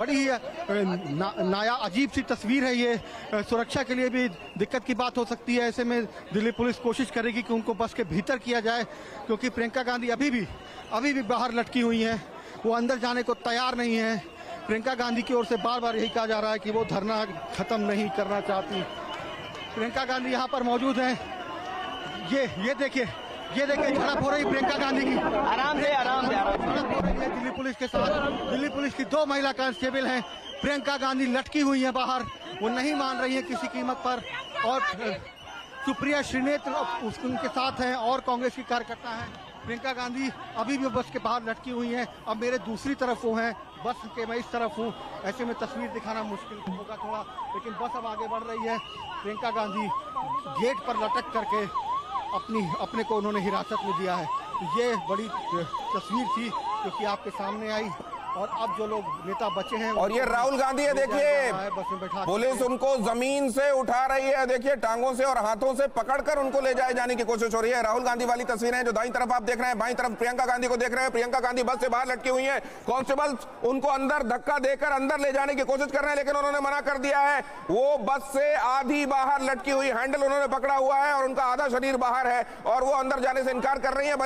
बड़ी ही नया अजीब सी तस्वीर है ये। सुरक्षा के लिए भी दिक्कत की बात हो सकती है। ऐसे में दिल्ली पुलिस कोशिश करेगी कि उनको बस के भीतर किया जाए, क्योंकि प्रियंका गांधी अभी भी बाहर लटकी हुई हैं। वो अंदर जाने को तैयार नहीं है। प्रियंका गांधी की ओर से बार बार यही कहा जा रहा है कि वो धरना खत्म नहीं करना चाहती। प्रियंका गांधी यहाँ पर मौजूद हैं। ये देखिए झड़प हो रही प्रियंका गांधी की। आराम से झड़प हो रही है दिल्ली पुलिस के साथ। दिल्ली पुलिस की 2 महिला कांस्टेबल हैं। प्रियंका गांधी लटकी हुई है बाहर, वो नहीं मान रही है किसी कीमत पर। और सुप्रिया श्रीनेत्र उनके साथ हैं और कांग्रेस की कार्यकर्ता हैं। प्रियंका गांधी अभी भी बस के बाहर लटकी हुई हैं। अब मेरे दूसरी तरफ वो हैं, बस के मैं इस तरफ हूँ। ऐसे में तस्वीर दिखाना मुश्किल होगा थोड़ा, लेकिन बस अब आगे बढ़ रही है। प्रियंका गांधी गेट पर लटक करके अपने को उन्होंने हिरासत में दिया है। ये बड़ी तस्वीर थी जो कि आपके सामने आई। और अब जो लोग नेता बचे हैं, और ये राहुल गांधी है, देखिए पुलिस उनको जमीन से उठा रही है। देखिए टांगों से और हाथों से पकड़कर उनको ले जाए जाने की कोशिश हो रही है। राहुल गांधी वाली तस्वीरें जो दाईं तरफ आप देख रहे हैं, बाईं तरफ प्रियंका गांधी को देख रहे हैं। प्रियंका गांधी बस से बाहर लटकी हुई है। कांस्टेबल उनको अंदर धक्का देकर अंदर ले जाने की कोशिश कर रहे हैं, लेकिन उन्होंने मना कर दिया है। वो बस से आधी बाहर लटकी हुई, हैंडल उन्होंने पकड़ा हुआ है और उनका आधा शरीर बाहर है और वो अंदर जाने से इनकार कर रही है।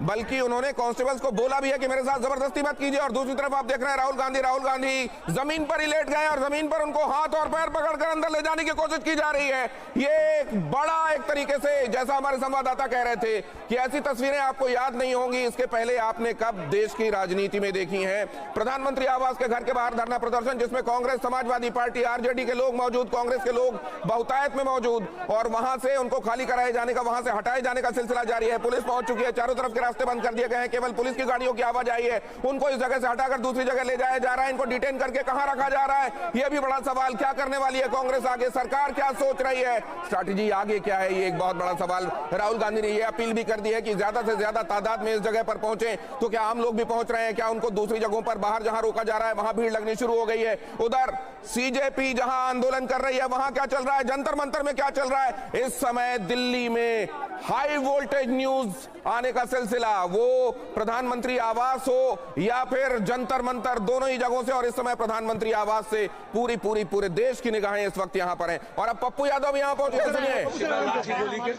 बल्कि उन्होंने कांस्टेबल्स को बोला भी है कि मेरे साथ जबरदस्ती मत कीजिए। और दूसरी तरफ आप देख रहे हैं राहुल गांधी जमीन पर ही लेट गए और जमीन पर उनको हाथ और पैर पकड़कर अंदर ले जाने की कोशिश की जा रही है। ये एक बड़ा एक तरीके से, जैसा हमारे संवाददाता कह रहे थे कि ऐसी तस्वीरें आपको याद नहीं होंगी, इसके पहले आपने कब देश की राजनीति में देखी हैं। प्रधानमंत्री आवास के घर के बाहर धरना प्रदर्शन, जिसमें कांग्रेस, समाजवादी पार्टी, आरजेडी के लोग मौजूद, कांग्रेस के लोग बहुतायत में मौजूद, और वहां से उनको खाली कराए जाने का, वहां से हटाए जाने का सिलसिला जारी है। पुलिस पहुंच चुकी है, चारों तरफ के रास्ते बंद कर दिए गए हैं, केवल पुलिस की गाड़ियों की आवाजाही है। उनको इस जगह से हटाकर दूसरी जगह ले जाया जा रहा है। इनको डिटेन करके कहां रखा जा रहा है, यह भी बड़ा सवाल। क्या करने वाली है कांग्रेस आगे, सरकार क्या सोच रही है, स्ट्रैटेजी आगे क्या है, ये एक बहुत बड़ा सवाल। राहुल गांधी ने यह अपील भी कर दी है कि ज्यादा से ज्यादा तादाद में इस जगह पर पहुंचे। तो क्या आम लोग भी पहुंच रहे हैं, क्या उनको दूसरी जगहों पर बाहर जहां रोका जा रहा है वहां भीड़ लगनी शुरू हो गई है। उधर सीजेपी जहां आंदोलन कर रही है, वहां क्या चल रहा है, जंतर मंतर में क्या चल रहा है। इस समय दिल्ली में हाई वोल्टेज न्यूज आने का सिलसिला, वो प्रधानमंत्री आवास हो या फिर जंतर मंतर, दोनों ही जगहों से। और इस समय प्रधानमंत्री आवास से पूरे देश की निगाहें इस वक्त यहां पर हैं। और अब पप्पू यादव यहां पहुंचे। सुनिए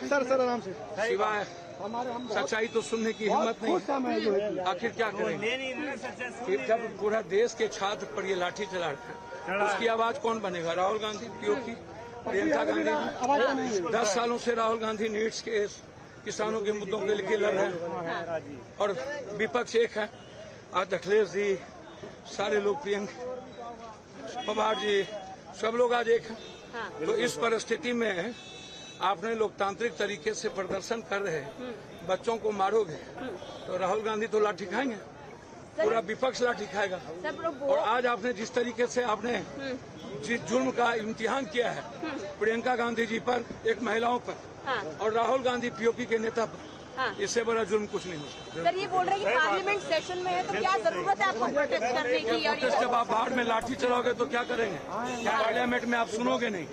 सर आराम से। सिवाय सच्चाई तो सुनने की हिम्मत नहीं, आखिर क्या करेंगे। जब पूरा देश के छात्र पर ये लाठी चला रहे हैं, उसकी आवाज कौन बनेगा। राहुल गांधी पीओके, प्रियंका गांधी 10 सालों से राहुल गांधी नीड्स के, किसानों के मुद्दों के लिए लड़ रहे हैं और विपक्ष एक है। आज अखिलेश जी, सारे लोग, प्रियंका पवार जी, सब लोग आज एक हैं। तो इस परिस्थिति में आपने लोकतांत्रिक तरीके से प्रदर्शन कर रहे हैं, बच्चों को मारोगे तो राहुल गांधी तो लाठी खाएंगे, पूरा विपक्ष लाठी खाएगा। और आज आपने जिस तरीके से आपने जिस जुर्म का इम्तिहान किया है प्रियंका गांधी जी पर, एक महिलाओं पर, और राहुल गांधी पीओके के नेता पर, इससे बड़ा जुर्म कुछ नहीं हो सकता। सर ये बोल रहे हैं कि पार्लियामेंट सेशन में है, तो क्या जरूरत है आपको प्रोटेस्ट करने की। प्रोटेस्ट जब आप बाहर में लाठी चलाओगे तो क्या करेंगे, पार्लियामेंट में आप सुनोगे नहीं।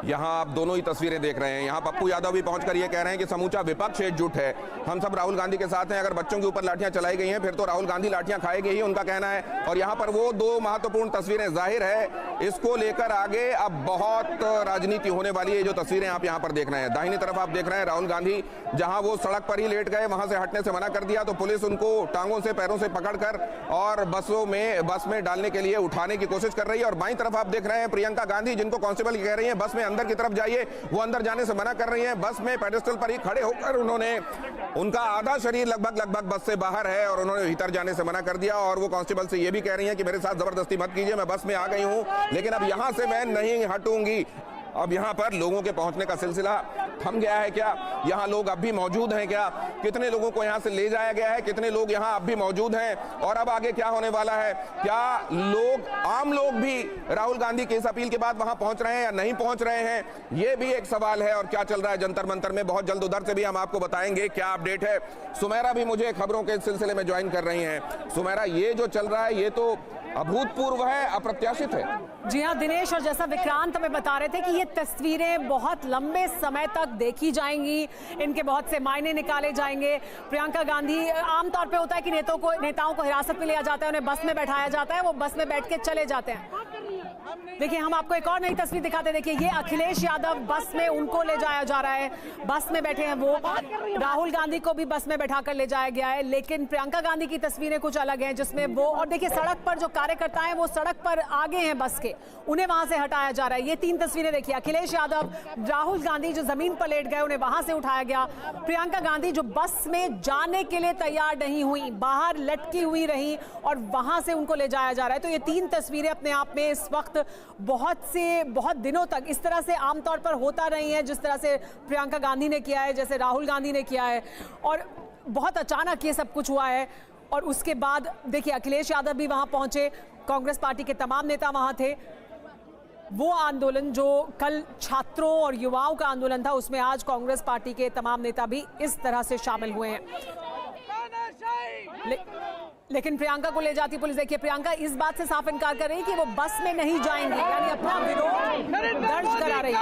यहां आप दोनों ही तस्वीरें देख रहे हैं। यहां पप्पू यादव भी पहुंचकर ये कह रहे हैं कि समूचा विपक्ष एकजुट है, हम सब राहुल गांधी के साथ हैं। अगर बच्चों के ऊपर लाठियां चलाई गई हैं फिर तो राहुल गांधी लाठियां खाएंगे ही, उनका कहना है। और यहां पर वो 2 महत्वपूर्ण तस्वीरें, जाहिर है इसको लेकर आगे अब बहुत राजनीति होने वाली है। जो तस्वीरें आप यहां पर देख रहे हैं, दाहिनी तरफ आप देख रहे हैं राहुल गांधी, जहां वो सड़क पर ही लेट गए, वहां से हटने से मना कर दिया तो पुलिस उनको टांगों से, पैरों से पकड़कर और बस में डालने के लिए उठाने की कोशिश कर रही है। और बाईं तरफ आप देख रहे हैं प्रियंका गांधी, जिनको कांस्टेबल कह रही है बस में अंदर की तरफ जाइए, वो अंदर जाने से मना कर रही हैं। बस में पेडेस्टल पर ही खड़े होकर उन्होंने, उनका आधा शरीर लगभग बस से बाहर है और उन्होंने भीतर जाने से मना कर दिया। और वो कांस्टेबल से ये भी कह रही हैं कि मेरे साथ जबरदस्ती मत कीजिए, मैं बस में आ गई हूं, लेकिन अब यहां से मैं नहीं हटूंगी। अब यहां पर लोगों के पहुंचने का सिलसिला थम गया है क्या, यहां लोग अब भी मौजूद हैं क्या, कितने लोगों को यहां से ले जाया गया है, कितने लोग यहां अब भी मौजूद हैं, और अब आगे क्या होने वाला है। क्या लोग, आम लोग भी राहुल गांधी की इस अपील के बाद वहां पहुंच रहे हैं या नहीं पहुंच रहे हैं, यह भी एक सवाल है। और क्या चल रहा है जंतर मंतर में, बहुत जल्द उधर से भी हम आपको बताएंगे क्या अपडेट है। सुमेरा भी मुझे खबरों के सिलसिले में ज्वाइन कर रही हैं। सुमेरा, ये जो चल रहा है ये तो अभूतपूर्व है, अप्रत्याशित है। जी हाँ दिनेश, और जैसा विक्रांत हमें बता रहे थे कि ये तस्वीरें बहुत लंबे समय तक देखी जाएंगी, इनके बहुत से मायने निकाले जाएंगे। प्रियंका गांधी, आमतौर पे होता है कि नेताओं को हिरासत में लिया जाता है, उन्हें बस में बैठाया जाता है, वो बस में बैठ के चले जाते हैं। देखिए हम आपको एक और नई तस्वीर दिखाते हैं। देखिए ये अखिलेश यादव बस में, उनको ले जाया जा रहा है, बस में बैठे हैं वो। राहुल गांधी को भी बस में बैठाकर ले जाया गया है, लेकिन प्रियंका गांधी की तस्वीरें कुछ अलग हैं, जिसमें वो, और देखिए सड़क पर जो कार्यकर्ता हैं वो सड़क पर आगे हैं बस के, उन्हें वहां से हटाया जा रहा है। ये 3 तस्वीरें देखिए, अखिलेश यादव, राहुल गांधी जो जमीन पर लेट गए, उन्हें वहां से उठाया गया। प्रियंका गांधी जो बस में जाने के लिए तैयार नहीं हुई, बाहर लटकी हुई रही और वहां से उनको ले जाया जा रहा है। तो ये 3 तस्वीरें अपने आप में इस वक्त बहुत दिनों तक इस तरह से आमतौर पर होता रही है, जिस तरह से प्रियंका गांधी ने किया है, जैसे राहुल गांधी ने किया है, और बहुत अचानक ये सब कुछ हुआ है। और उसके बाद देखिए अखिलेश यादव भी वहां पहुंचे, कांग्रेस पार्टी के तमाम नेता वहां थे। वो आंदोलन जो कल छात्रों और युवाओं का आंदोलन था, उसमें आज कांग्रेस पार्टी के तमाम नेता भी इस तरह से शामिल हुए हैं। लेकिन प्रियंका को ले जाती पुलिस, देखिए प्रियंका इस बात से साफ इनकार कर रही है कि वो बस में नहीं जाएंगे, यानी अपना विरोध दर्ज करा रही है।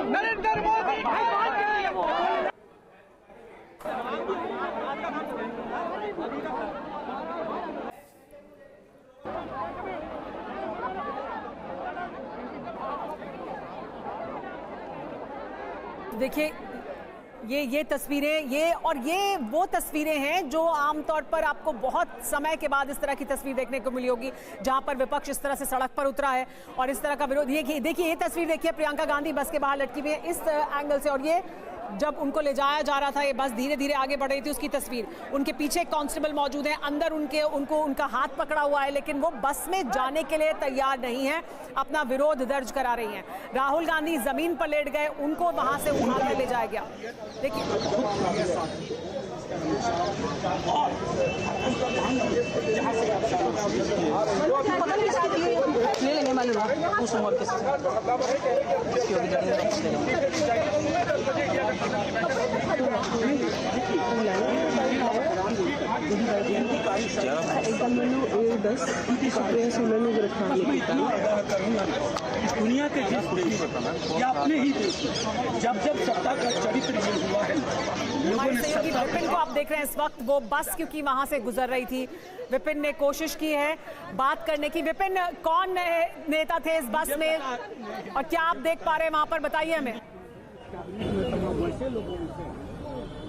नरेंद्र मोदी देखिए ये तस्वीरें, ये वो तस्वीरें हैं जो आमतौर पर आपको बहुत समय के बाद इस तरह की तस्वीर देखने को मिली होगी, जहां पर विपक्ष इस तरह से सड़क पर उतरा है और इस तरह का विरोध। ये देखिए ये तस्वीर देखिए, प्रियंका गांधी बस के बाहर लटकी हुई है इस एंगल से, और ये जब उनको ले जाया जा रहा था, ये बस धीरे धीरे आगे बढ़ रही थी, उसकी तस्वीर। उनके पीछे कांस्टेबल मौजूद हैं, अंदर उनका हाथ पकड़ा हुआ है, लेकिन वो बस में जाने के लिए तैयार नहीं है, अपना विरोध दर्ज करा रही हैं। राहुल गांधी जमीन पर लेट गए, उनको वहां से उठाकर ले जाया गया। देखिए दुनिया के जिस देश या अपने ही देश जब सत्ता का चरित्र हुआ है, हमारे सहयोगी विपिन को आप देख रहे हैं इस वक्त, वो बस क्योंकि वहां से गुजर रही थी, विपिन ने कोशिश की है बात करने की। विपिन, कौन नेता थे इस बस में और क्या आप देख पा रहे हैं वहां पर, बताइए हमें।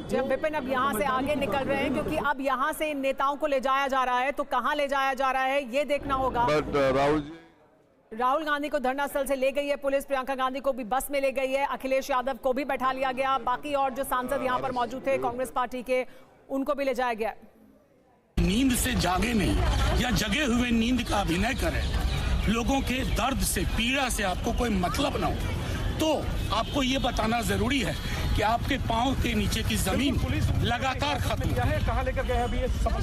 जब विपिन अब यहाँ से आगे निकल रहे हैं, क्योंकि अब यहाँ से इन नेताओं को ले जाया जा रहा है, तो कहाँ ले जाया जा रहा है ये देखना होगा। राहुल गांधी को धरना स्थल से ले गई है पुलिस, प्रियंका गांधी को भी बस में ले गई है, अखिलेश यादव को भी बैठा लिया गया, बाकी और जो सांसद यहाँ पर मौजूद थे कांग्रेस पार्टी के, उनको भी ले जाया गया। नींद से जागे नहीं या जगे हुए नींद का अभिनय करें, लोगों के दर्द से, पीड़ा से आपको कोई मतलब ना हो, तो आपको ये बताना जरूरी है कि आपके पांव के नीचे की जमीन लगातार खत्म है। कहाँ लेकर गए अभी ये समझ।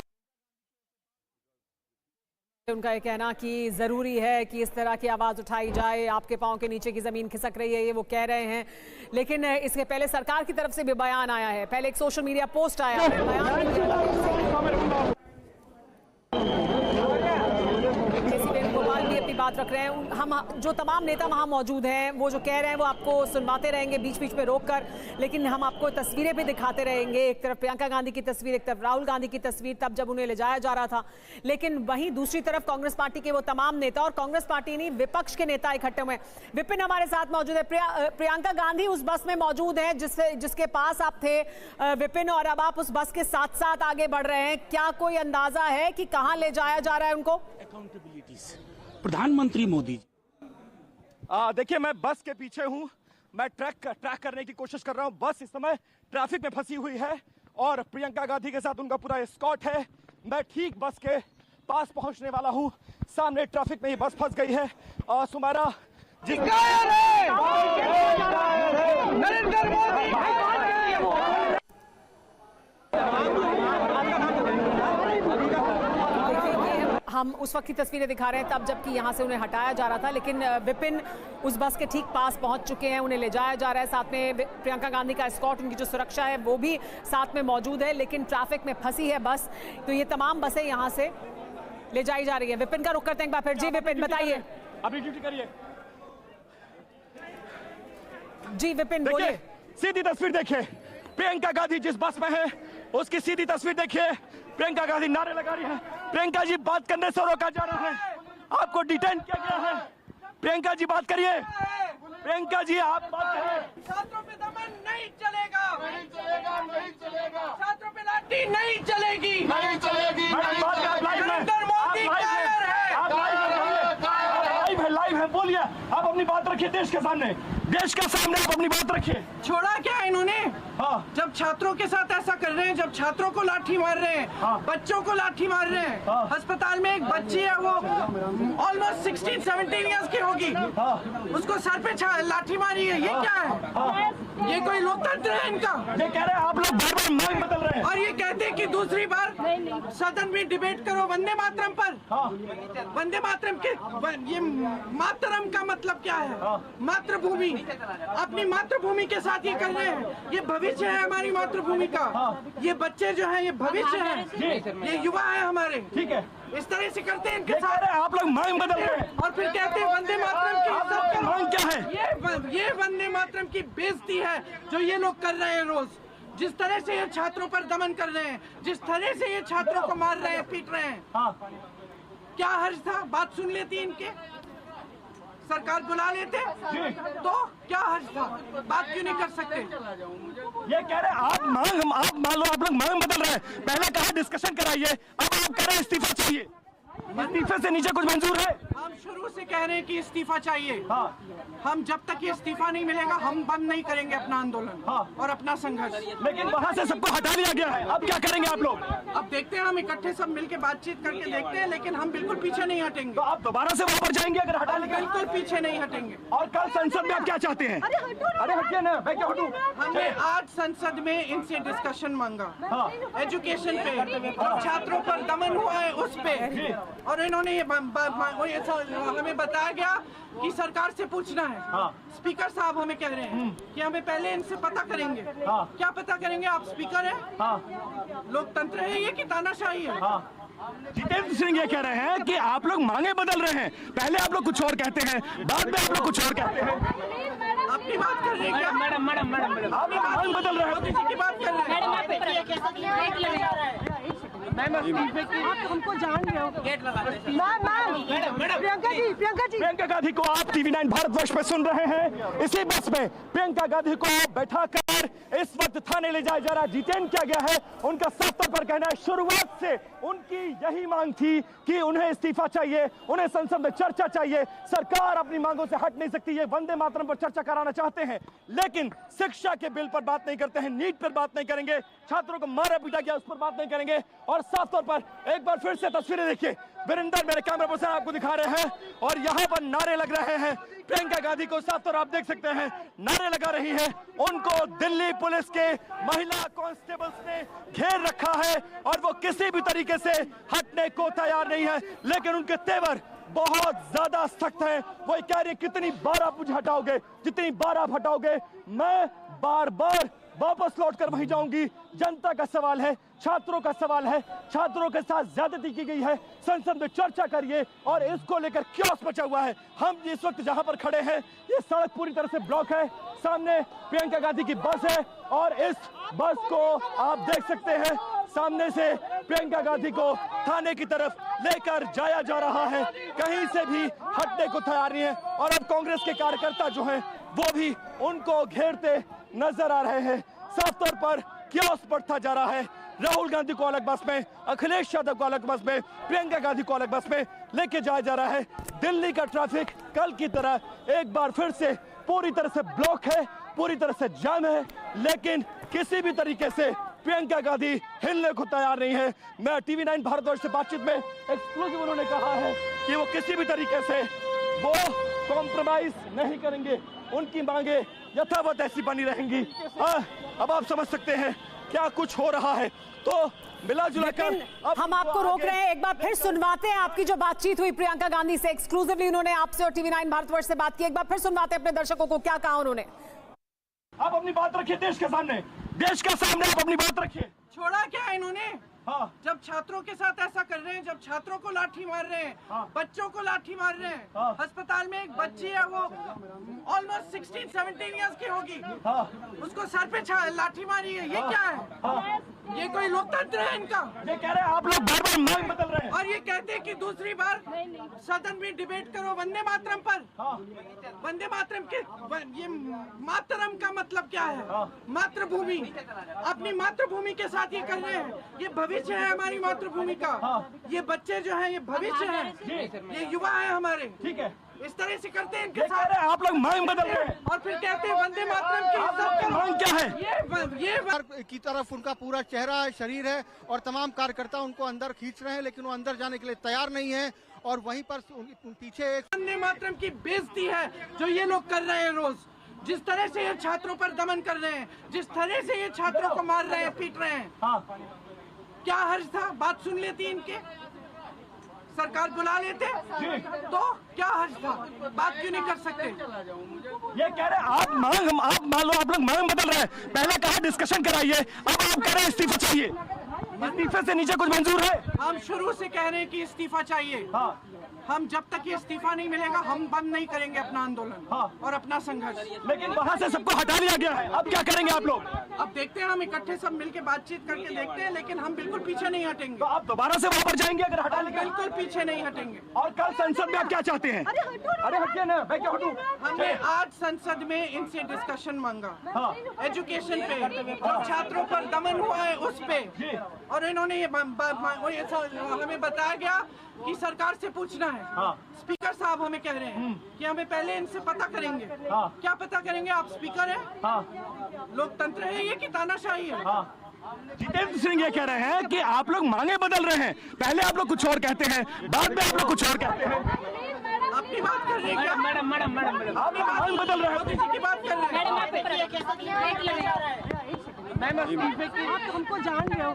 उनका ये कहना कि जरूरी है कि इस तरह की आवाज उठाई जाए, आपके पांव के नीचे की जमीन खिसक रही है, ये वो कह रहे हैं। लेकिन इसके पहले सरकार की तरफ से भी बयान आया है, पहले एक सोशल मीडिया पोस्ट आया है, बयान भी अपनी बात रख रहे हैं। हम जो तमाम नेता वहां मौजूद हैं वो जो कह रहे हैं वो आपको सुनवाते रहेंगे बीच बीच में रोककर, लेकिन हम आपको तस्वीरें भी दिखाते रहेंगे। एक तरफ प्रियंका गांधी की तस्वीर, एक तरफ राहुल गांधी की तस्वीर, तब जब उन्हें ले जाया जा रहा था, लेकिन वहीं दूसरी तरफ कांग्रेस पार्टी के वो तमाम नेता, और कांग्रेस पार्टी नहीं विपक्ष के नेता इकट्ठे हुए। विपिन हमारे साथ मौजूद है। प्रियंका गांधी उस बस में मौजूद है जिसके पास आप थे विपिन, और अब आप उस बस के साथ साथ आगे बढ़ रहे हैं, क्या कोई अंदाजा है कि कहां ले जाया जा रहा है उनको? अकाउंटेबिलिटी से प्रधानमंत्री मोदी। देखिए मैं बस के पीछे हूं, मैं ट्रैक करने की कोशिश कर रहा हूं। बस इस समय ट्रैफिक में फंसी हुई है और प्रियंका गांधी के साथ उनका पूरा एस्कॉर्ट है। मैं ठीक बस के पास पहुंचने वाला हूं, सामने ट्रैफिक में ही बस फंस गई है। सुमारा जिस नरेंद्र मोदी हम उस वक्त की तस्वीरें दिखा रहे हैं तब जबकि यहाँ से उन्हें हटाया जा रहा था, लेकिन विपिन उस बस के ठीक पास पहुँच चुके हैं, उन्हें ले जाया जा रहा है। साथ में प्रियंका गांधी का एस्कॉर्ट, उनकी जो सुरक्षा है वो भी साथ में मौजूद है, लेकिन ट्रैफिक में फंसी है बस। तो ये तमाम बसें यहाँ से ले जाई जा रही है। विपिन का रुख करते हैं एक बार फिर। जी विपिन बताइए। अभी ड्यूटी करिए जी विपिन बोलिए। सीधी तस्वीर देखिए, प्रियंका गांधी जिस बस में है उसकी सीधी तस्वीर देखिए। प्रियंका गांधी नारे लगा रही है। प्रियंका जी बात करने से रोका जा रहा है, आपको डिटेन किया गया है। प्रियंका जी बात करिए। प्रियंका जी आप बात करिए। छात्रों पे दमन नहीं चलेगा, नहीं चलेगा, नहीं चलेगा। छात्रों पे लाठी नहीं चलेगी, नहीं चलेगी। नरेंद्र मोदी कायर है। लाइव है, बोलिए। आप अपनी बात रखिए देश के सामने, देश के सामने आप अपनी बात रखिए। छोड़ा क्या है इन्होंने? हाँ। जब छात्रों के साथ ऐसा कर रहे हैं, जब छात्रों को लाठी मार रहे हैं, हाँ। बच्चों को लाठी मार रहे हैं। हाँ। अस्पताल में एक बच्ची है, वो ऑलमोस्ट 16-17 इयर्स की होगी, उसको सर पे लाठी मारी है। ये क्या है? ये कोई लोकतंत्र है इनका? ये कह रहे हैं आप लोग बार बार मांग बदल रहे हैं और ये कहते हैं कि दूसरी बार सदन में डिबेट करो वंदे मातरम पर। वंदे मातरम के ये मातरम का मतलब क्या है? मातृभूमि, अपनी मातृभूमि के साथ ये कर रहे हैं। ये भविष्य है हमारी मातृभूमि का। ये बच्चे जो हैं ये भविष्य है, ये युवा है हमारे। ठीक है, इस तरह से करते हैं इनके ये कह साथ। रहे हैं आप लोग मांग बदल रहे हैं और फिर कहते हैं वंदे मातरम की इज्जत करो। मांग क्या है? ये वंदे मातरम की बेइज्जती है जो ये लोग कर रहे हैं रोज। जिस तरह से ये छात्रों पर दमन कर रहे हैं, जिस तरह से ये छात्रों को मार रहे हैं, पीट रहे हैं, क्या हर्ज था? बात सुन लेती इनके, सरकार बुला लेते तो क्या हर्ज था? बात क्यों नहीं कर सकते? ये कह रहे हैं आप मान लो आप लोग मांग बदल रहे हैं। पहले कहा डिस्कशन कराइए, अब आप कह रहे हैं इस्तीफा चाहिए। इस्तीफे से नीचे कुछ मंजूर है? हम शुरू से कह रहे हैं कि इस्तीफा चाहिए। हाँ। हम जब तक ये इस्तीफा नहीं मिलेगा हम बंद नहीं करेंगे अपना आंदोलन। हाँ। और अपना संघर्ष। लेकिन वहाँ से सबको हटा दिया गया है, अब क्या करेंगे आप लोग? अब देखते हैं, हम इकट्ठे सब मिलके बातचीत करके देखते हैं, लेकिन हम बिल्कुल पीछे नहीं हटेंगे। तो आप दोबारा से वहाँ पर जाएंगे अगर हटा लेंगे? बिल्कुल पीछे नहीं हटेंगे। और कल संसद में आप क्या चाहते हैं? अरे हटिए ना, मैं क्या हटूं? हमने आज संसद में इनसे डिस्कशन मांगा। हाँ। एजुकेशन पे, छात्रों पर दमन हुआ है उस पे, और इन्होंने ये हमें बताया गया कि सरकार से पूछना है। हाँ। स्पीकर साहब हमें कह रहे हैं कि हमें पहले इनसे पता करेंगे। हाँ। क्या पता करेंगे? आप स्पीकर हैं? हाँ। लोकतंत्र है ये कि तानाशाही है? हाँ। जितेंद्र सिंह ये कह रहे हैं कि आप लोग मांगे बदल रहे हैं, पहले आप लोग कुछ और कहते हैं, बाद में आप लोग कुछ और कहते हैं। अपनी बात कर रहे हैं क्या? मैडम आप लोग मांग बदल रहे हैं, किसी की बात कर रहे हैं। हमको जान रहे हो। प्रियंका गांधी को आप TV9 भारतवर्ष पे सुन रहे हैं। इसी बस में प्रियंका गांधी को बैठाकर इस वक्त थाने ले जाया जा रहा है, डिटेन किया गया है। उनका साफ तौर पर कहना है शुरुआत से उनकी यही मांग थी कि उन्हें इस्तीफा चाहिए, उन्हें संसद में चर्चा चाहिए। सरकार अपनी मांगों से हट नहीं सकती। ये वंदे मातरम पर चर्चा कराना चाहते हैं, लेकिन शिक्षा के बिल पर बात नहीं करते हैं, नीट पर बात नहीं करेंगे, छात्रों को मारा पीटा गया उस पर बात नहीं करेंगे। और साफ तौर पर एक बार फिर से तस्वीरें देखिए, वीरेंद्र मेरे कैमरा पर्सन आपको दिखा रहे हैं, और यहाँ पर नारे लग रहे हैं। प्रियंका गांधी को साफ तौर आप देख सकते हैं नारे लगा रही है। उनको दिल्ली पुलिस के महिला कांस्टेबल्स ने घेर रखा है और वो किसी भी तरीके से हटने को तैयार नहीं है, लेकिन उनके तेवर बहुत ज्यादा सख्त है। वो कह रहे कितनी बार आप मुझे हटाओगे, जितनी बार आप हटाओगे मैं बार बार वापस लौटकर वहीं जाऊंगी। जनता का सवाल है, छात्रों का सवाल है, छात्रों के साथ ज्यादती की गई है, संसद में चर्चा करिए। और इसको लेकर क्योस मचा हुआ है। हम इस वक्त जहां पर खड़े हैं ये सड़क पूरी तरह से ब्लॉक है, सामने प्रियंका गांधी की बस है और इस बस को आप देख सकते हैं सामने से प्रियंका गांधी को थाने की तरफ लेकर जाया जा रहा है, कहीं से भी हटने को तैयार नहीं है। और अब कांग्रेस के कार्यकर्ता जो हैं वो भी उनको घेरते नजर आ रहे हैं। साफ तौर पर क्योस बढ़ता जा रहा है। राहुल गांधी को अलग बस में, अखिलेश यादव को अलग बस में, प्रियंका गांधी को अलग बस में लेके जाया जा रहा है। दिल्ली का ट्रैफिक कल की तरह एक बार फिर से पूरी तरह से ब्लॉक है, पूरी तरह से जाम है, लेकिन किसी भी तरीके से प्रियंका गांधी हिलने को तैयार नहीं है। मैं TV9 भारतवर्ष से बातचीत में एक्सक्लूसिव उन्होंने कहा है कि वो किसी भी तरीके से वो कॉम्प्रोमाइज नहीं करेंगे। उनकी मांगे यथावत ऐसी बनी रहेंगी। अब आप समझ सकते हैं क्या कुछ हो रहा है। तो मिला जुला कर हम आपको रोक रहे हैं, एक बार फिर सुनवाते हैं आपकी जो बातचीत हुई प्रियंका गांधी से। एक्सक्लूसिवली उन्होंने आपसे और TV9 भारतवर्ष से बात की। एक बार फिर सुनवाते हैं अपने दर्शकों को क्या कहा उन्होंने। आप अपनी बात रखिए देश के सामने, देश के सामने आप अपनी बात रखिए। छोड़ा क्या इन्होंने? हाँ। जब छात्रों के साथ ऐसा कर रहे हैं, जब छात्रों को लाठी मार रहे हैं, हाँ। बच्चों को लाठी मार रहे हैं। हाँ। अस्पताल में एक बच्ची है, वो ऑलमोस्ट 16-17 इयर्स की होगी। हाँ। उसको सर पे लाठी मारी है। ये क्या है? हाँ। ये कोई लोकतंत्र है इनका? ये कह रहे हैं आप लोग बार बार मांग बदल रहे हैं और ये कहते हैं कि दूसरी बार सदन में डिबेट करो वंदे मातरम पर। हाँ। वंदे मातरम के ये मातरम का मतलब क्या है? हाँ। मातृभूमि, अपनी मातृभूमि के साथ ये कर रहे हैं। ये भविष्य है हमारी मातृभूमि का। हाँ। ये बच्चे जो हैं ये भविष्य है, ये युवा है हमारे। ठीक है, इस तरह से करते हैं इनके ये कह साथ। रहे हैं आप लोग मांग बदल रहे हैं और फिर कहते हैं वंदे मातरम की आप लोग की मांग क्या है? ये की तरफ उनका पूरा चेहरा है, शरीर है और तमाम कार्यकर्ता उनको अंदर खींच रहे हैं, लेकिन वो अंदर जाने के लिए तैयार नहीं है। और वहीं पर पीछे एक वंदे मातरम की बेइज्जती है जो ये लोग कर रहे हैं रोज। जिस तरह से ये छात्रों पर दमन कर रहे हैं, जिस तरह से ये छात्रों को मार रहे हैं, पीट रहे हैं। हाँ। क्या हर्ज था? बात सुन लेती इनके, सरकार बुला लेते तो क्या हर्ज था? बात क्यों नहीं कर सकते? ये कह रहे हैं आप मान लो आप लोग मांग बदल रहे हैं। पहले कहा डिस्कशन कराइए, अब आप कह रहे हैं इस्तीफा चाहिए। इस्तीफे से नीचे कुछ मंजूर है? हम शुरू से कह रहे हैं कि इस्तीफा चाहिए। हाँ। हम जब तक ये इस्तीफा नहीं मिलेगा हम बंद नहीं करेंगे अपना आंदोलन। हाँ। और अपना संघर्ष। लेकिन वहाँ से सबको हटा लिया गया है, अब क्या करेंगे आप लोग? अब देखते हैं, हम इकट्ठे सब मिलके बातचीत करके देखते हैं, लेकिन हम बिल्कुल पीछे नहीं हटेंगे। तो आप दोबारा से वहाँ पर जाएंगे अगर हटा लिया? बिल्कुल पीछे नहीं हटेंगे। और कल संसद में आप क्या चाहते हैं? अरे हटिए ना, मैं क्या हटूं? हमने आज संसद में इनसे डिस्कशन मांगा। हाँ। एजुकेशन पे और छात्रों पर दमन हुआ है उस पे। और इन्होंने ये हमें बताया गया कि सरकार से पूछना है। हाँ। स्पीकर साहब हमें कह रहे हैं कि हमें पहले इनसे पता करेंगे। हाँ। क्या पता करेंगे? आप स्पीकर हैं? हाँ। लोकतंत्र है ये कि तानाशाही है? हाँ। जितेंद्र सिंह ये कह रहे हैं कि आप लोग मांगे बदल रहे हैं। पहले आप लोग कुछ और कहते हैं, बाद में आप लोग कुछ और कहते हैं। अपनी बात कर रहे हैं क्या? मैडम आप लोग मांग बदल रहे हैं। किसी की बात कर रहे हैं। हमको जान रहे हो।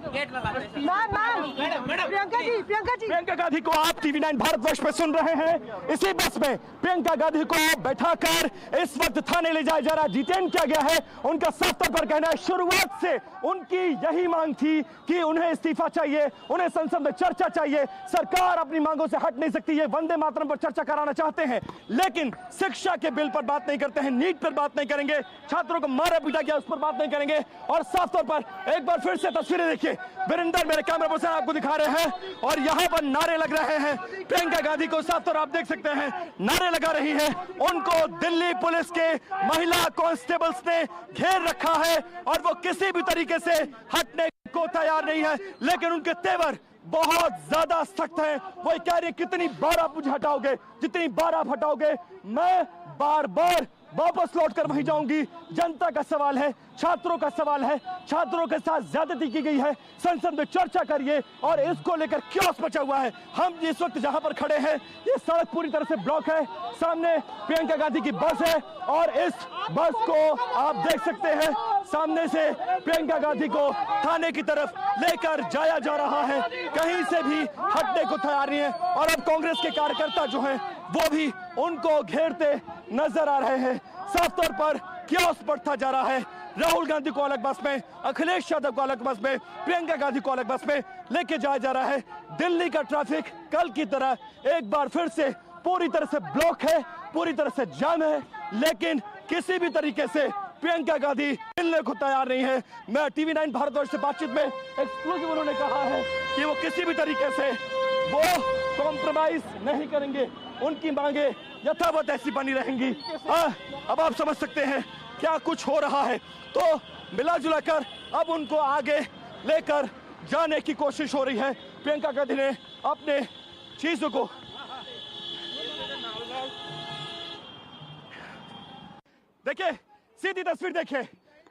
प्रियंका गांधी को आप TV9 भारतवर्ष पे सुन रहे हैं। इसी बस में प्रियंका गांधी को बैठाकर इस वक्त थाने ले जाया जा रहा है। डिटेन किया गया है। उनका साफ तौर पर कहना है शुरुआत से उनकी यही मांग थी कि उन्हें इस्तीफा चाहिए, उन्हें संसद में चर्चा चाहिए। सरकार अपनी मांगों से हट नहीं सकती। ये वंदे मातरम पर चर्चा कराना चाहते हैं, लेकिन शिक्षा के बिल पर बात नहीं करते हैं, नीट पर बात नहीं करेंगे, छात्रों को मारा पीटा गया उस पर बात नहीं करेंगे। और साफ तौर पर एक बार फिर से तस्वीरें देखिए, वीरेंद्र मेरे कैमरा पर्सन आपको दिखा रहे हैं और यहाँ पर नारे लग रहे हैं। प्रियंका गांधी को साफ तौर आप देख सकते हैं नारे लगा रही है। उनको दिल्ली पुलिस के महिला कांस्टेबल्स ने घेर रखा है और वो किसी भी तरीके से हटने को तैयार नहीं है, लेकिन उनके तेवर बहुत ज्यादा सख्त है। वो कह रहे कितनी बार आप मुझे हटाओगे, जितनी बार आप हटाओगे मैं बार बार वापस लौटकर वहीं जाऊंगी। जनता का सवाल है, छात्रों का सवाल है, छात्रों के साथ ज्यादती की गई है, संसद में चर्चा करिए। और इसको लेकर क्योस मचा हुआ है। हम जिस वक्त जहां पर खड़े हैं ये सड़क पूरी तरह से ब्लॉक है। सामने प्रियंका गांधी की बस है और इस बस को आप देख सकते हैं सामने से प्रियंका गांधी को थाने की तरफ लेकर जाया जा रहा है। कहीं से भी हटने को तैयार नहीं है। और अब कांग्रेस के कार्यकर्ता जो हैं वो भी उनको घेरते नजर आ रहे हैं। साफ तौर पर क्योस बढ़ता जा रहा है। राहुल गांधी को अलग बस में, अखिलेश यादव को अलग बस में, प्रियंका गांधी को अलग बस में लेके जाया जा रहा है। दिल्ली का ट्रैफिक कल की तरह एक बार फिर से पूरी तरह से ब्लॉक है, पूरी तरह से जाम है, लेकिन किसी भी तरीके से प्रियंका गांधी मिलने को तैयार नहीं है। मैं TV9 भारतवर्ष से बातचीत में एक्सक्लूसिव उन्होंने कहा है कि वो किसी भी तरीके से वो कॉम्प्रोमाइज नहीं करेंगे। उनकी मांगे यथावत ऐसी बनी रहेंगी। अब आप समझ सकते हैं क्या कुछ हो रहा है। तो मिला जुला कर अब उनको आगे लेकर जाने की कोशिश हो रही है। प्रियंका गांधी ने अपने चीजों को देखिए, सीधी तस्वीर देखिए,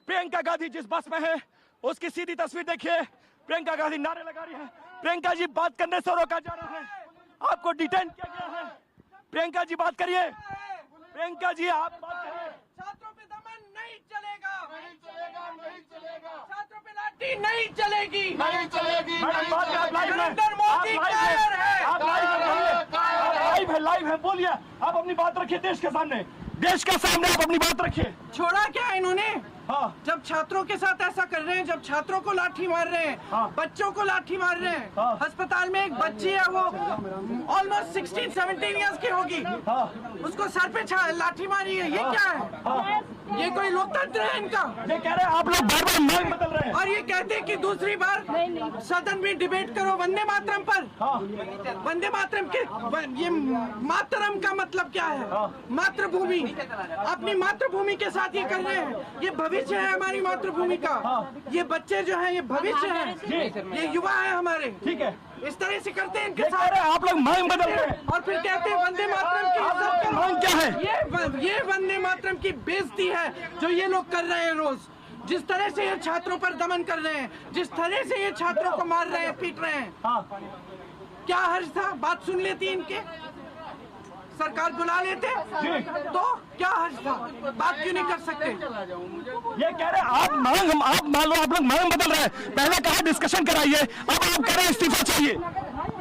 प्रियंका गांधी जिस बस में है उसकी सीधी तस्वीर देखिए। प्रियंका गांधी नारे लगा रही है। प्रियंका जी बात करने से रोका जा रहा है, आपको डिटेन किया गया है। प्रियंका जी बात करिए। प्रियंका जी आप बात करिए। छात्रों पे दमन नहीं पार्टी नहीं चलेगी, नहीं चलेगी। नरेंद्र मोदी कायर है। आप लाइव है, बोलिए, आप अपनी बात रखिए देश के सामने, देश के सामने आप अपनी बात रखिए। छोड़ा क्या इन्होंने? हाँ। जब छात्रों के साथ ऐसा कर रहे हैं, जब छात्रों को लाठी मार रहे हैं, हाँ। बच्चों को लाठी मार रहे हैं, हाँ। अस्पताल में एक बच्ची है, वो ऑलमोस्ट 16-17 इयर्स की होगी, हाँ। उसको सर पे लाठी मारी है, ये क्या है? हाँ। ये कोई लोकतंत्र है इनका? ये कह रहे हैं आप लोग बार बार मांग बदल रहे हैं, और ये कहते हैं कि दूसरी बार सदन में डिबेट करो वंदे मातरम पर। हाँ। वंदे मातरम के ये मातरम का मतलब क्या है? हाँ। मातृभूमि, अपनी मातृभूमि के साथ ये कर रहे हैं। ये भविष्य है हमारी मातृभूमि का। हाँ। ये बच्चे जो हैं ये भविष्य है, ये युवा है हमारे। ठीक है, इस तरह से करते हैं इनके ये कह साथ। रहे हैं आप लोग मांग बदल रहे हैं, और फिर कहते हैं वंदे मातरम की इज्जत करो। मांग क्या है? ये वंदे मातरम की बेइज्जती है जो ये लोग कर रहे हैं रोज। जिस तरह से ये छात्रों पर दमन कर रहे हैं, जिस तरह से ये छात्रों को मार रहे हैं, पीट रहे हैं, हाँ। क्या हर्ज था? बात सुन लेती इनके, सरकार बुला लेते तो क्या हर्ज था? बात क्यों नहीं कर सकते? ये कह रहे हैं आप मान लो आप लोग मांग बदल रहे हैं, पहले कहा डिस्कशन कराइए, अब आप कह रहे हैं इस्तीफा चाहिए।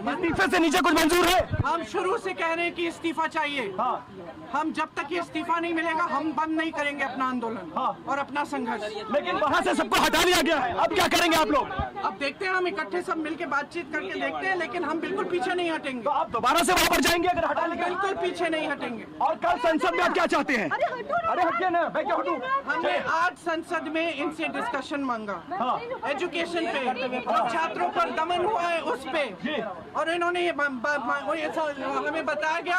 इस्तीफे से नीचे कुछ मंजूर है? हम शुरू से कह रहे हैं कि इस्तीफा चाहिए। हाँ। हम जब तक ये इस्तीफा नहीं मिलेगा हम बंद नहीं करेंगे अपना आंदोलन। हाँ। और अपना संघर्ष। लेकिन वहाँ से सबको हटा दिया गया है, अब क्या करेंगे आप लोग? अब देखते हैं, हम इकट्ठे सब मिलके बातचीत करके देखते हैं, लेकिन हम बिल्कुल पीछे नहीं हटेंगे। तो आप दोबारा से वहाँ पर जाएंगे अगर हटा लेंगे? बिल्कुल पीछे नहीं हटेंगे। और कल संसद में आप क्या चाहते हैं? अरे हटिए ना, मैं क्या हटूं? हमने आज संसद में इनसे डिस्कशन मांगा। हाँ। एजुकेशन पे और छात्रों पर दमन हुआ है उस पे, और इन्होंने ये हमें बताया गया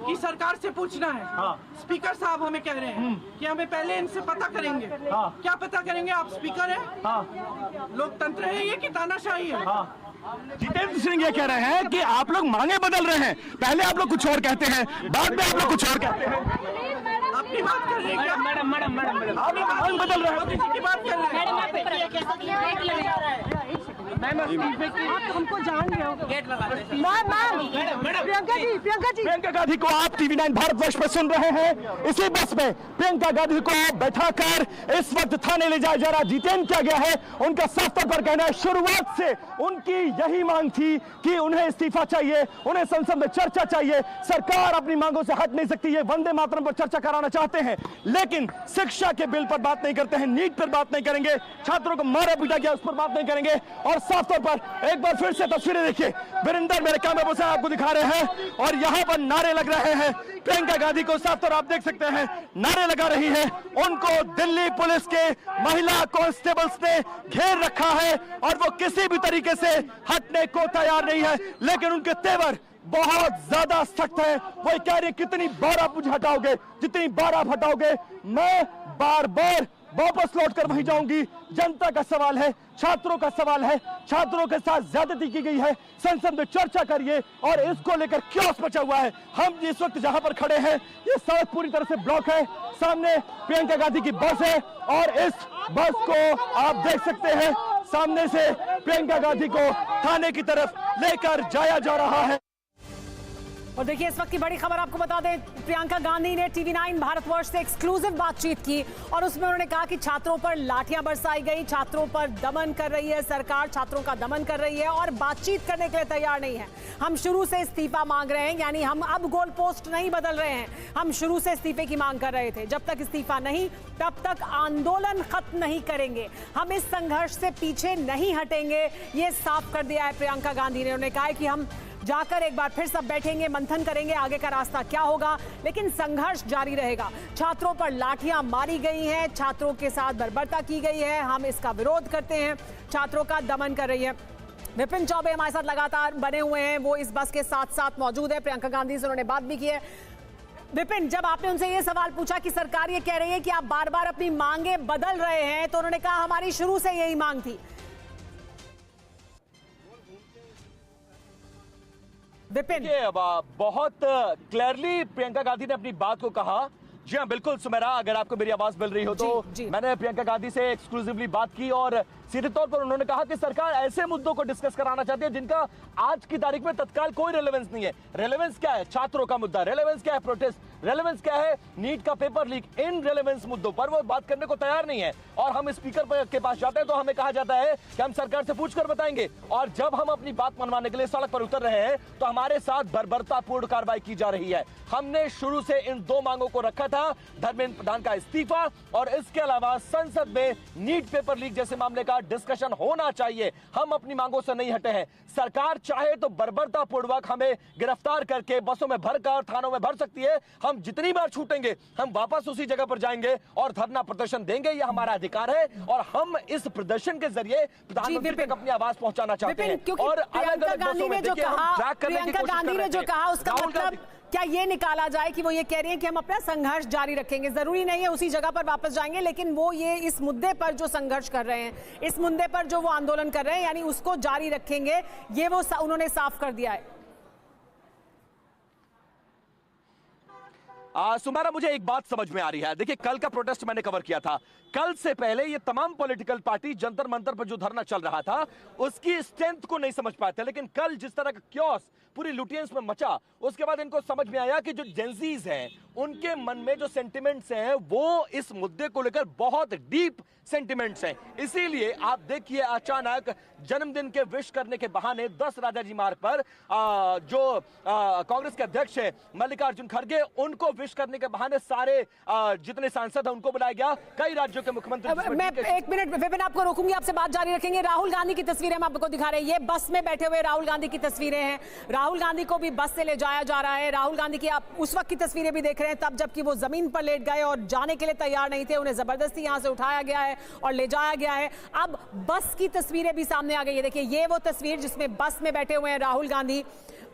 कि सरकार से पूछना है। हाँ। स्पीकर साहब हमें कह रहे हैं कि हमें पहले इनसे पता करेंगे। हाँ। क्या पता करेंगे? आप स्पीकर हैं? हाँ। लोकतंत्र है ये कि तानाशाही है? हाँ। जितेंद्र सिंह ये कह रहे हैं कि आप लोग मांगे बदल रहे हैं, पहले आप लोग कुछ और कहते हैं, बाद में आप लोग कुछ और कहते हैं। अपनी बात कर रहे हैं क्या? मैडम आप लोग मांग बदल रहे हैं, मोदी जी की बात कर रहे हैं। हमको जान रहे हो। प्रियंका गांधी को आप TV9 भारतवर्ष पर सुन रहे हैं। इसी बस में प्रियंका गांधी को बैठाकर इस वक्त थाने ले जाया जा रहा। जितेंद्र क्या गया है, उनका साफ तौर पर कहना है शुरुआत से उनकी यही मांग थी कि उन्हें इस्तीफा चाहिए, उन्हें संसद में चर्चा चाहिए, सरकार अपनी मांगों से हट नहीं सकती। ये वंदे मातरम पर चर्चा कराना चाहते हैं, लेकिन शिक्षा के बिल पर बात नहीं करते हैं, नीट पर बात नहीं करेंगे, छात्रों को मारा पीटा गया उस पर बात नहीं करेंगे। और साफ तौर पर एक बार फिर से तस्वीरें देखिए, वीरेंद्र मेरे कैमरा पर्सन आपको दिखा रहे हैं, और यहाँ पर नारे लग रहे हैं। प्रियंका गांधी को साफ तौर आप देख सकते हैं नारे लगा रही है। उनको दिल्ली पुलिस के महिला कांस्टेबल्स ने घेर रखा है और वो किसी भी तरीके से हटने को तैयार नहीं है, लेकिन उनके तेवर बहुत ज्यादा सख्त है। वो कह रहे कितनी बार आप मुझे हटाओगे, जितनी बार आप हटाओगे मैं बार बार वापस लौटकर वहीं जाऊंगी। जनता का सवाल है, छात्रों का सवाल है, छात्रों के साथ ज्यादती की गई है, संसद में चर्चा करिए। और इसको लेकर क्योस मचा हुआ है। हम इस वक्त जहां पर खड़े हैं ये सड़क पूरी तरह से ब्लॉक है, सामने प्रियंका गांधी की बस है और इस बस को आप देख सकते हैं सामने से प्रियंका गांधी को थाने की तरफ लेकर जाया जा रहा है। और देखिए इस वक्त की बड़ी खबर आपको बता दें, प्रियंका गांधी ने TV9 भारतवर्ष से एक्सक्लूसिव बातचीत की और उसमें उन्होंने कहा कि छात्रों पर लाठियां बरसाई गई, छात्रों पर दमन कर रही है सरकार, छात्रों का दमन कर रही है और बातचीत करने के लिए तैयार नहीं है। हम शुरू से इस्तीफा मांग रहे हैं, यानी हम अब गोल पोस्ट नहीं बदल रहे हैं, हम शुरू से इस्तीफे की मांग कर रहे थे। जब तक इस्तीफा नहीं तब तक आंदोलन खत्म नहीं करेंगे, हम इस संघर्ष से पीछे नहीं हटेंगे, ये साफ कर दिया है प्रियंका गांधी ने। उन्होंने कहा है कि हम जाकर एक बार फिर सब बैठेंगे, मंथन करेंगे आगे का रास्ता क्या होगा, लेकिन संघर्ष जारी रहेगा। छात्रों पर लाठियां मारी गई हैं, छात्रों के साथ बर्बरता की गई है, हम इसका विरोध करते हैं, छात्रों का दमन कर रही है। विपिन चौबे हमारे साथ लगातार बने हुए हैं, वो इस बस के साथ साथ मौजूद है। प्रियंका गांधी से उन्होंने बात भी की है। विपिन, जब आपने उनसे ये सवाल पूछा कि सरकार ये कह रही है कि आप बार बार अपनी मांगे बदल रहे हैं, तो उन्होंने कहा हमारी शुरू से यही मांग थी। विपिन, बहुत क्लियरली प्रियंका गांधी ने अपनी बात को कहा। जी हाँ, बिल्कुल सुमेरा, अगर आपको मेरी आवाज मिल रही हो तो जी। मैंने प्रियंका गांधी से एक्सक्लूसिवली बात की और सीधे तौर पर उन्होंने कहा कि सरकार ऐसे मुद्दों को डिस्कस कराना चाहती है जिनका आज की तारीख में तत्काल कोई रेलेवेंस नहीं है। रेलेवेंस क्या है? छात्रों का मुद्दा। रेलेवेंस क्या है? प्रोटेस्ट। रेलेवेंस क्या है? नीट का पेपर लीक। इन रेलेवेंस मुद्दों पर वो बात करने को तैयार नहीं है। और हम स्पीकर के पास जाते हैं तो हमें कहा जाता है कि हम सरकार से पूछकर बताएंगे, और जब हम अपनी बात मनवाने के लिए सड़क पर उतर रहे हैं तो हमारे साथ बर्बरतापूर्ण कार्रवाई की जा रही है। हमने शुरू से इन दो मांगों को रखा था, धर्मेंद्र प्रधान का इस्तीफा और इसके अलावा संसद में नीट पेपर लीक जैसे मामले का डिस्कशन होना चाहिए। हम अपनी मांगों से नहीं हटे हैं। सरकार चाहे तो बर्बरतापूर्वक हमें गिरफ्तार करके बसों में भरकर थानों में भर सकती है। हम जितनी बार छूटेंगे हम वापस उसी जगह पर जाएंगे और धरना प्रदर्शन देंगे। यह हमारा अधिकार है और हम इस प्रदर्शन के जरिए प्रधानमंत्री तक अपनी आवाज पहुंचाना चाहते हैं। और प्रियंका गांधी ने जो कहा उसका मतलब क्या ये निकाला जाए कि वो ये कह रही है कि हम अपना संघर्ष जारी रखेंगे? जरूरी नहीं है उसी जगह पर वापस जाएंगे, लेकिन वो ये इस मुद्दे पर जो संघर्ष कर रहे हैं, इस मुद्दे पर जो वो आंदोलन कर रहे हैं, यानी उसको जारी रखेंगे, ये वो उन्होंने साफ कर दिया है। सुमारा, मुझे एक बात समझ में आ रही है। देखिए, कल का प्रोटेस्ट मैंने कवर किया था। कल से पहले ये तमाम पॉलिटिकल पार्टी जंतर मंतर पर जो धरना चल रहा था उसकी स्ट्रेंथ को नहीं समझ पाए थे, लेकिन कल जिस तरह का क्योस पूरी लुटियंस में मचा, उसके बाद इनको समझ में आया कि जो जेंजीज हैं उनके मन में जो सेंटिमेंट्स हैं वो इस मुद्दे को लेकर बहुत डीप सेंटिमेंट्स हैं। इसीलिए आप देखिए, अचानक जन्मदिन के विश करने के बहाने 10 राजाजी मार्ग पर जो कांग्रेस के अध्यक्ष है मल्लिकार्जुन खड़गे, उनको विश करने के बहाने सारे जितने सांसद हैं उनको बुलाया गया। कई राज्यों के मुख्यमंत्री। मैं एक मिनट विपिन आपको रोकूंगी, आपसे बात जारी रखेंगे। राहुल गांधी की तस्वीरें हम आपको दिखा रहे हैं। ये बस में बैठे हुए राहुल गांधी की तस्वीरें हैं। राहुल गांधी को भी बस से ले जाया जा रहा है। राहुल गांधी की आप उस वक्त की तस्वीरें भी देख रहे हैं, तब जबकि वो जमीन पर लेट गए और जाने के लिए तैयार नहीं थे। उन्हें जबरदस्ती यहां से उठाया गया है और ले जाया गया है। अब बस की तस्वीरें भी सामने आ गई है। देखिए, ये वो तस्वीर जिसमें बस में बैठे हुए हैं राहुल गांधी,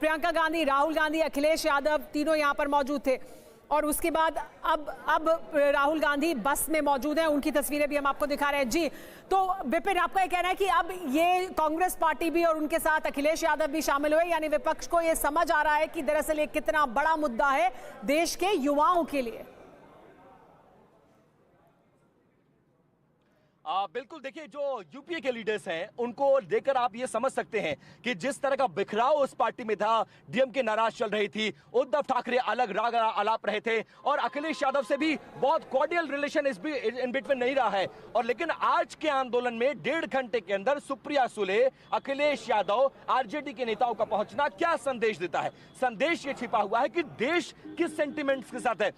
प्रियंका गांधी, राहुल गांधी, अखिलेश यादव, तीनों यहां पर मौजूद थे। और उसके बाद अब राहुल गांधी बस में मौजूद हैं, उनकी तस्वीरें भी हम आपको दिखा रहे हैं। जी, तो विपिन, आपका ये कहना है कि अब ये कांग्रेस पार्टी भी और उनके साथ अखिलेश यादव भी शामिल हुए, यानी विपक्ष को ये समझ आ रहा है कि दरअसल ये कितना बड़ा मुद्दा है देश के युवाओं के लिए। बिल्कुल, देखिए, जो यूपीए के लीडर्स हैं उनको देखकर आप ये समझ सकते हैं कि जिस तरह का बिखराव उस पार्टी में था, डीएमके नाराज चल रही थी, उद्धव ठाकरे अलग राग आलाप रहे थे और अखिलेश यादव से भी बहुत कॉर्डियल रिलेशन इन बिटवीन नहीं रहा है। और लेकिन आज के आंदोलन में 1.5 घंटे के अंदर सुप्रिया सुले, अखिलेश यादव, आरजेडी के नेताओं का पहुंचना क्या संदेश देता है? संदेश ये छिपा हुआ है कि देश किस सेंटिमेंट्स के साथ है।